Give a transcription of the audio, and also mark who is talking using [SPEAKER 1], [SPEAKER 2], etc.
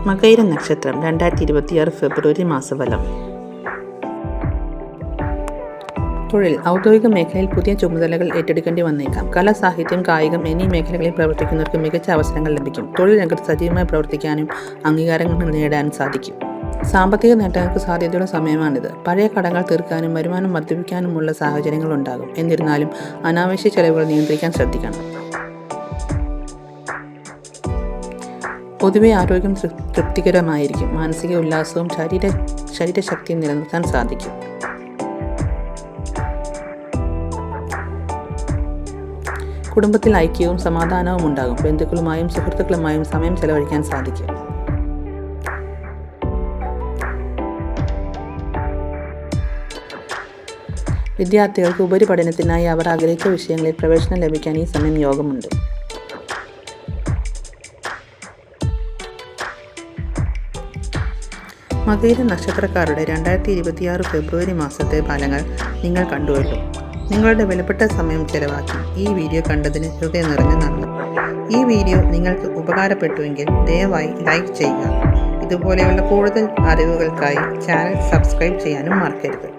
[SPEAKER 1] മകയിര നക്ഷത്രം 2026 ഫെബ്രുവരി മാസഫലം. തൊഴിൽ. ഔദ്യോഗിക മേഖലയിൽ പുതിയ ചുമതലകൾ ഏറ്റെടുക്കേണ്ടി വന്നേക്കാം. കല, സാഹിത്യം, കായികം എന്നീ മേഖലകളിൽ പ്രവർത്തിക്കുന്നവർക്ക് മികച്ച അവസരങ്ങൾ ലഭിക്കും. തൊഴിൽ രംഗത്ത് സജീവമായി പ്രവർത്തിക്കാനും അംഗീകാരങ്ങൾ നേടാനും സാധിക്കും. സാമ്പത്തിക നേട്ടങ്ങൾക്ക് സാധ്യതയുള്ള സമയമാണിത്. പഴയ കടങ്ങൾ തീർക്കാനും വരുമാനം വർദ്ധിപ്പിക്കാനുമുള്ള സാഹചര്യങ്ങൾ ഉണ്ടാകും. എന്നിരുന്നാലും അനാവശ്യ ചെലവുകൾ നിയന്ത്രിക്കാൻ ശ്രദ്ധിക്കണം. പൊതുവെ ആരോഗ്യം തൃപ്തികരമായിരിക്കും. മാനസിക ഉല്ലാസവും ശരീരശക്തിയും നിലനിർത്താൻ സാധിക്കും. കുടുംബത്തിൽ ഐക്യവും സമാധാനവും ഉണ്ടാകും. ബന്ധുക്കളുമായും സുഹൃത്തുക്കളുമായും സമയം ചെലവഴിക്കാൻ സാധിക്കും. വിദ്യാർത്ഥികൾക്ക് ഉപരിപഠനത്തിനായി അവർ ആഗ്രഹിച്ച വിഷയങ്ങളിൽ പ്രവേശനം ലഭിക്കാൻ ഈ സമയം യോഗമുണ്ട്. മകയിര നക്ഷത്രക്കാരുടെ 2026 ഫെബ്രുവരി മാസത്തെ ഫലങ്ങൾ നിങ്ങൾ കണ്ടുവല്ലോ. നിങ്ങളുടെ വിലപ്പെട്ട സമയം ചെലവാക്കി ഈ വീഡിയോ കണ്ടതിന് ഹൃദയം നിറഞ്ഞ നന്ദി. ഈ വീഡിയോ നിങ്ങൾക്ക് ഉപകാരപ്പെട്ടുവെങ്കിൽ ദയവായി ലൈക്ക് ചെയ്യുക. ഇതുപോലെയുള്ള കൂടുതൽ അറിവുകൾക്കായി ചാനൽ സബ്സ്ക്രൈബ് ചെയ്യാനും മറക്കരുത്.